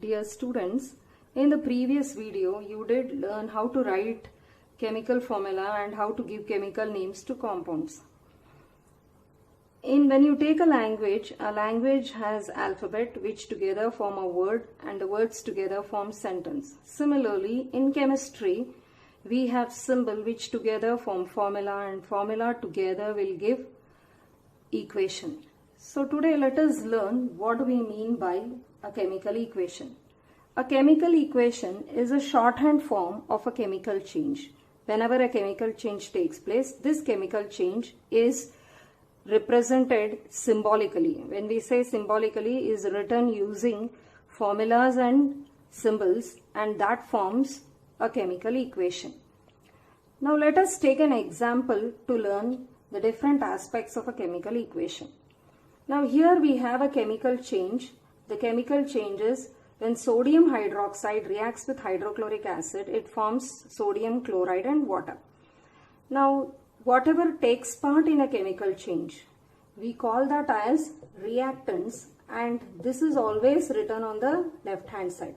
Dear students, in the previous video you did learn how to write chemical formula and how to give chemical names to compounds. When you take a language has alphabet which together form a word and the words together form sentence. Similarly, in chemistry, we have symbol which together form formula and formula together will give equation. So today let us learn what do we mean by a chemical equation. A chemical equation is a shorthand form of a chemical change. Whenever a chemical change takes place, this chemical change is represented symbolically. When we say symbolically, is written using formulas and symbols, and that forms a chemical equation. Now let us take an example to learn the different aspects of a chemical equation. Now here we have a chemical change. The chemical change is when sodium hydroxide reacts with hydrochloric acid, it forms sodium chloride and water. Now whatever takes part in a chemical change, we call that as reactants, and this is always written on the left hand side.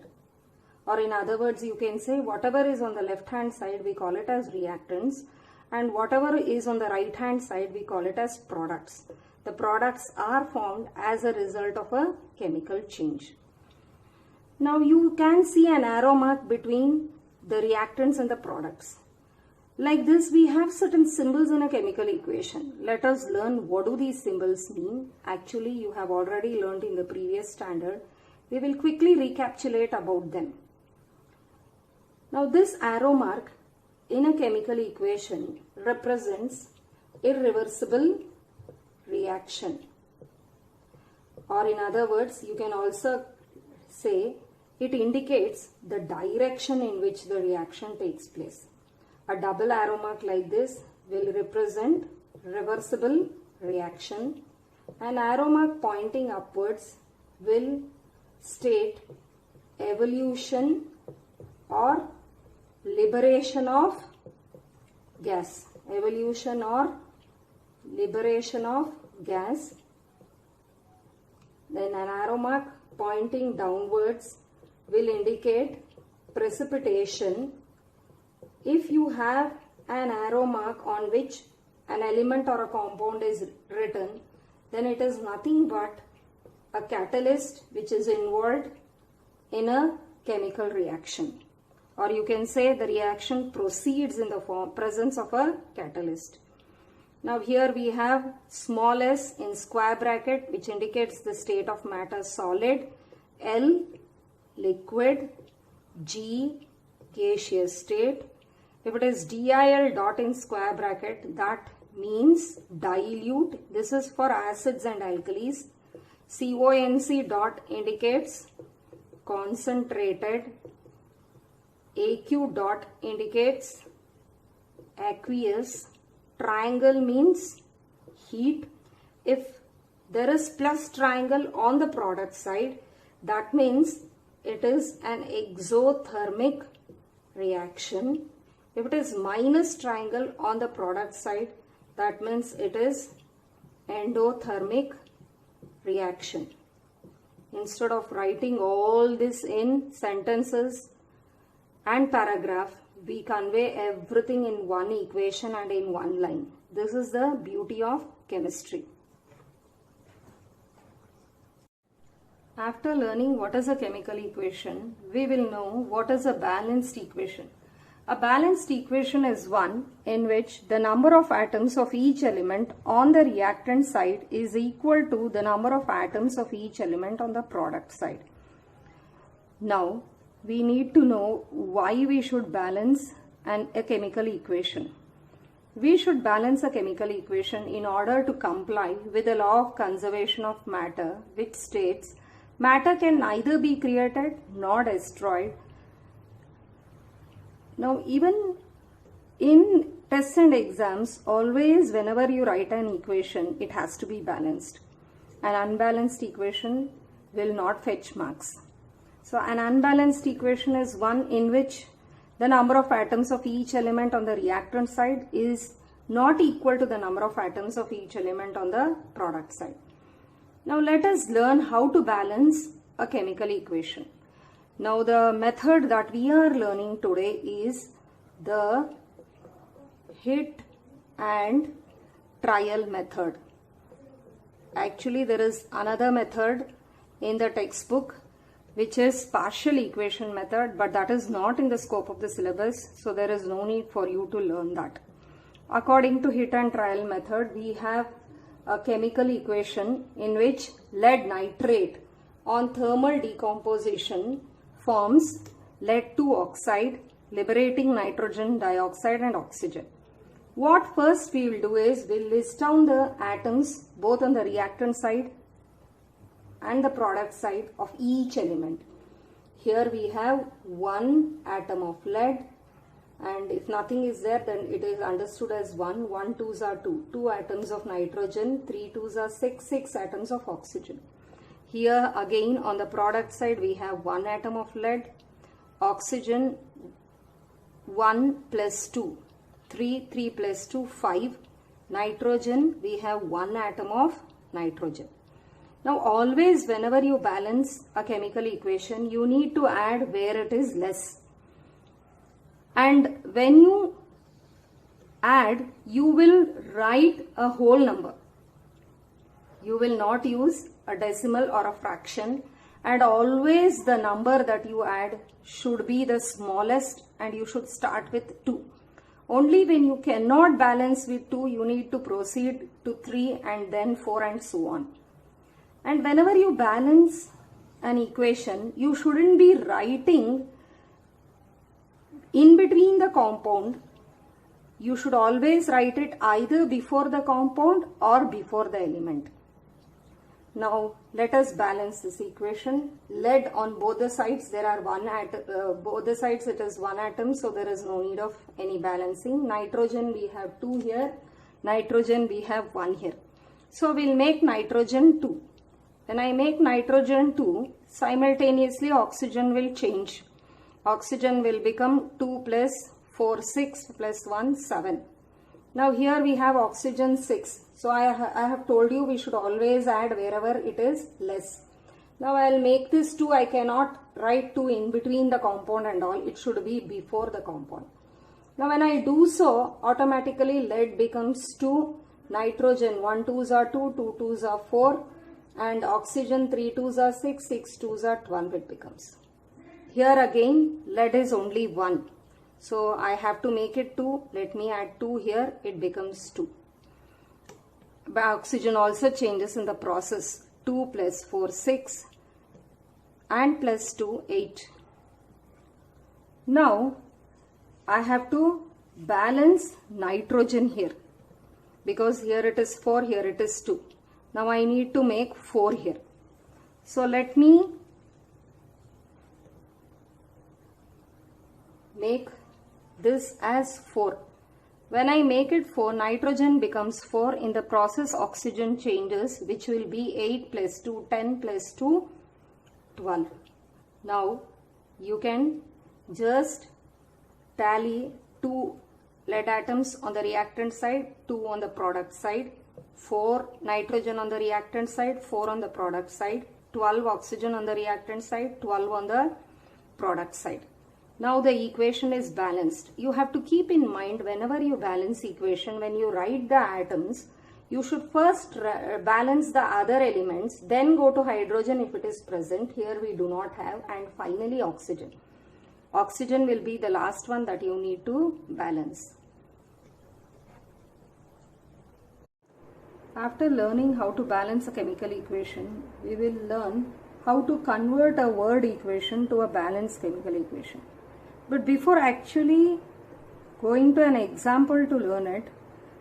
Or in other words, you can say whatever is on the left hand side we call it as reactants, and whatever is on the right hand side we call it as products. The products are formed as a result of a chemical change. Now you can see an arrow mark between the reactants and the products. Like this, we have certain symbols in a chemical equation. Let us learn what do these symbols mean. Actually, you have already learned in the previous standard. We will quickly recapitulate about them. Now this arrow mark in a chemical equation represents irreversible reaction. Or in other words, you can also say it indicates the direction in which the reaction takes place. A double arrow mark like this will represent reversible reaction. An arrow mark pointing upwards will state evolution or liberation of gas. Evolution or liberation of gas. Then an arrow mark pointing downwards will indicate precipitation. If you have an arrow mark on which an element or a compound is written, then it is nothing but a catalyst which is involved in a chemical reaction. Or you can say the reaction proceeds in the presence of a catalyst. Now here we have small s in square bracket, which indicates the state of matter solid, L liquid, G gaseous state. If it is DIL dot in square bracket, that means dilute. This is for acids and alkalis. CONC dot indicates concentrated. AQ dot indicates aqueous. Triangle means heat. If there is plus triangle on the product side, that means it is an exothermic reaction. If it is minus triangle on the product side, that means it is endothermic reaction. Instead of writing all this in sentences and paragraph, we convey everything in one equation and in one line. This is the beauty of chemistry. After learning what is a chemical equation, we will know what is a balanced equation. A balanced equation is one in which the number of atoms of each element on the reactant side is equal to the number of atoms of each element on the product side. Now, we need to know why we should balance a chemical equation. We should balance a chemical equation in order to comply with the law of conservation of matter, which states matter can neither be created nor destroyed. Now even in tests and exams, always whenever you write an equation, it has to be balanced. An unbalanced equation will not fetch marks. So an unbalanced equation is one in which the number of atoms of each element on the reactant side is not equal to the number of atoms of each element on the product side. Now let us learn how to balance a chemical equation. Now the method that we are learning today is the hit and trial method. Actually, there is another method in the textbook which is partial equation method, but that is not in the scope of the syllabus, so there is no need for you to learn that. According to hit and trial method, we have a chemical equation in which lead nitrate on thermal decomposition forms lead 2 oxide, liberating nitrogen dioxide and oxygen. What first we will do is we'll list down the atoms both on the reactant side and the product side of each element. Here we have 1 atom of lead, and if nothing is there, then it is understood as 1. 1 2s are 2. 2 atoms of nitrogen, 3 2s are 6. 6 atoms of oxygen. Here again on the product side we have 1 atom of lead, oxygen 1 plus 2, 3, 3 plus 2, 5. Nitrogen, we have 1 atom of nitrogen. Now always whenever you balance a chemical equation, you need to add where it is less. And when you add, you will write a whole number. You will not use a decimal or a fraction, and always the number that you add should be the smallest, and you should start with 2. Only when you cannot balance with 2, you need to proceed to 3 and then 4 and so on. And whenever you balance an equation, you shouldn't be writing in between the compound. You should always write it either before the compound or before the element. Now let us balance this equation. Lead on both the sides, there are both the sides it is 1 atom, so there is no need of any balancing. Nitrogen we have 2 here, nitrogen we have 1 here. So we'll make nitrogen 2. When I make nitrogen 2, simultaneously oxygen will change. Oxygen will become 2 plus 4, 6 plus 1, 7. Now here we have oxygen 6. So I have told you we should always add wherever it is less. Now I'll make this 2. I cannot write 2 in between the compound and all. It should be before the compound. Now when I do so, automatically lead becomes 2. Nitrogen 1 2s are 2, 2 2s are 4. And oxygen 3 2s are 6, 6 2s are 12 it becomes. Here again lead is only 1. So I have to make it 2. Let me add 2 here. It becomes 2. But oxygen also changes in the process. 2 plus 4, 6 and plus 2, 8. Now I have to balance nitrogen here, because here it is 4, here it is 2. Now I need to make 4 here. So let me make this as 4. When I make it 4, nitrogen becomes 4. In the process, oxygen changes, which will be 8 plus 2, 10 plus 2, 12. Now you can just tally 2 lead atoms on the reactant side, 2 on the product side, 4 nitrogen on the reactant side, 4 on the product side, 12 oxygen on the reactant side, 12 on the product side. Now the equation is balanced. You have to keep in mind whenever you balance equation, when you write the atoms, you should first balance the other elements, then go to hydrogen if it is present. Here we do not have, and finally oxygen. Oxygen will be the last one that you need to balance. After learning how to balance a chemical equation, we will learn how to convert a word equation to a balanced chemical equation. But before actually going to an example to learn it,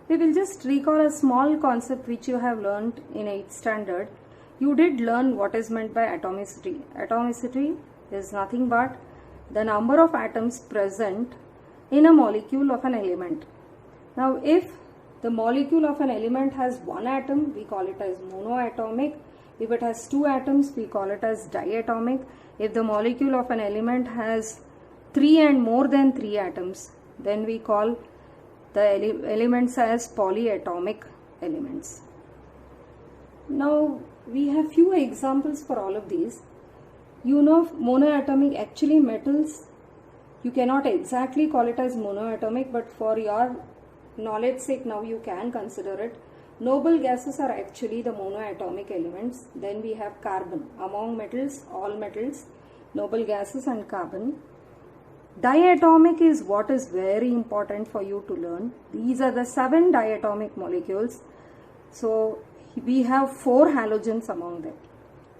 we will just recall a small concept which you have learned in 8th standard. You did learn what is meant by atomicity. Atomicity is nothing but the number of atoms present in a molecule of an element. Now if the molecule of an element has 1 atom, we call it as monoatomic. If it has 2 atoms, we call it as diatomic. If the molecule of an element has 3 and more than 3 atoms, then we call the elements as polyatomic elements. Now we have few examples for all of these. You know, monoatomic, actually metals, you cannot exactly call it as monoatomic, but for your knowledge sake now you can consider it. Noble gases are actually the monoatomic elements. Then we have carbon. Among metals, all metals, noble gases and carbon. Diatomic is what is very important for you to learn. These are the 7 diatomic molecules. So we have 4 halogens among them.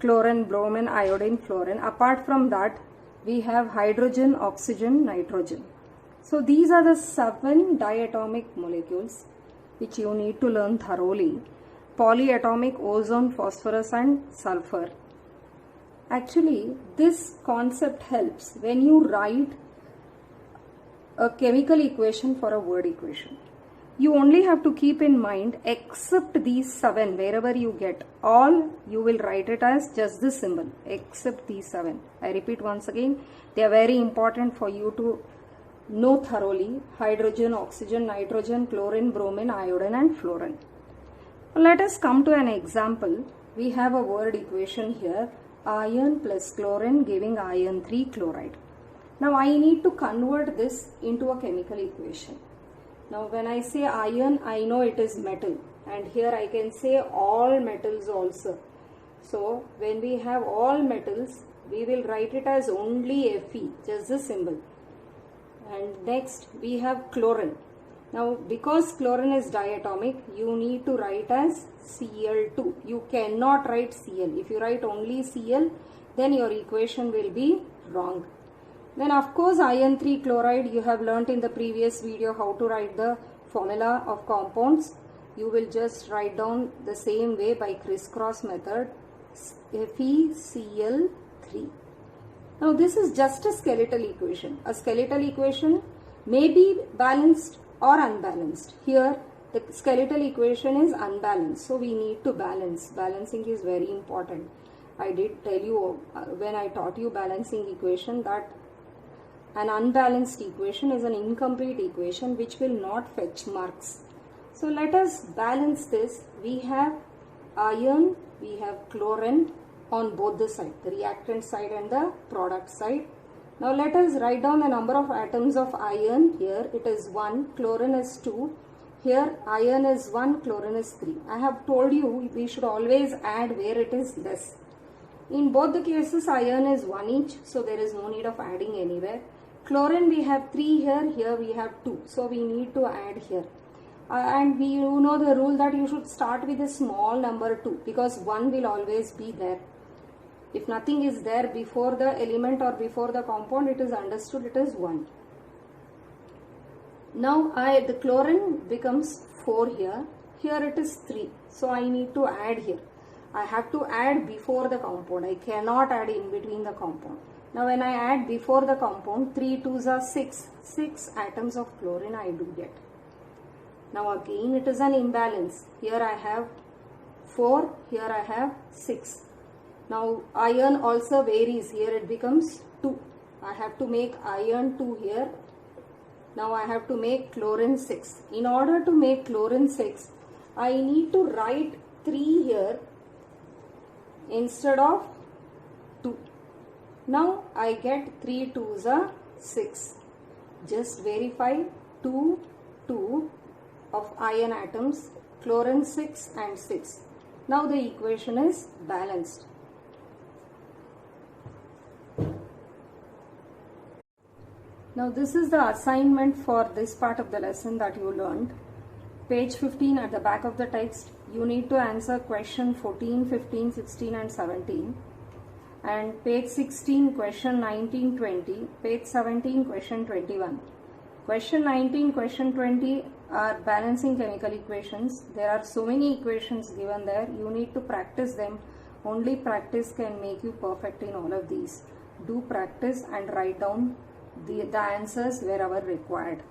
Chlorine, bromine, iodine, fluorine. Apart from that, we have hydrogen, oxygen, nitrogen. So these are the 7 diatomic molecules which you need to learn thoroughly. Polyatomic, ozone, phosphorus and sulfur. Actually, this concept helps when you write a chemical equation for a word equation. You only have to keep in mind, except these 7, wherever you get, all you will write it as just this symbol, except these 7. I repeat once again, they are very important for you to know thoroughly. Hydrogen, oxygen, nitrogen, chlorine, bromine, iodine and fluorine. Let us come to an example. We have a word equation here, iron plus chlorine giving iron 3 chloride. Now I need to convert this into a chemical equation. Now when I say iron, I know it is metal, and here I can say all metals also. So when we have all metals, we will write it as only Fe, just the symbol. And next we have chlorine. Now because chlorine is diatomic, you need to write as Cl2. You cannot write Cl. If you write only Cl, then your equation will be wrong. Then of course iron 3 chloride, you have learnt in the previous video how to write the formula of compounds. You will just write down the same way by crisscross method, FeCl3. Now this is just a skeletal equation. A skeletal equation may be balanced or unbalanced. Here the skeletal equation is unbalanced, so we need to balance. Balancing is very important. I did tell you when I taught you balancing equation that an unbalanced equation is an incomplete equation which will not fetch marks. So let us balance this. We have iron, we have chlorine on both the sides, the reactant side and the product side. Now let us write down the number of atoms of iron. Here it is 1, chlorine is 2. Here iron is 1, chlorine is 3. I have told you we should always add where it is less. In both the cases iron is 1 each, so there is no need of adding anywhere. Chlorine we have 3 here, here we have 2, so we need to add here. And you know the rule that you should start with a small number 2, because 1 will always be there. If nothing is there before the element or before the compound, it is understood it is 1. Now the chlorine becomes 4 here, here it is 3, so I need to add here. I have to add before the compound, I cannot add in between the compound. Now when I add before the compound, 3 2s are 6, 6 atoms of chlorine I do get. Now again it is an imbalance. Here I have 4, here I have 6. Now iron also varies. Here it becomes 2. I have to make iron 2 here. Now I have to make chlorine 6. In order to make chlorine 6, I need to write 3 here instead of 2. Now I get 3 2s are 6. Just verify 2 2 of iron atoms, chlorine 6 and 6. Now the equation is balanced. Now this is the assignment for this part of the lesson that you learned. Page 15 at the back of the text, you need to answer question 14, 15, 16 and 17. And page 16, question 19, 20. Page 17, question 21. Question 19, question 20 are balancing chemical equations. There are so many equations given there. You need to practice them. Only practice can make you perfect in all of these. Do practice and write down the answers wherever required.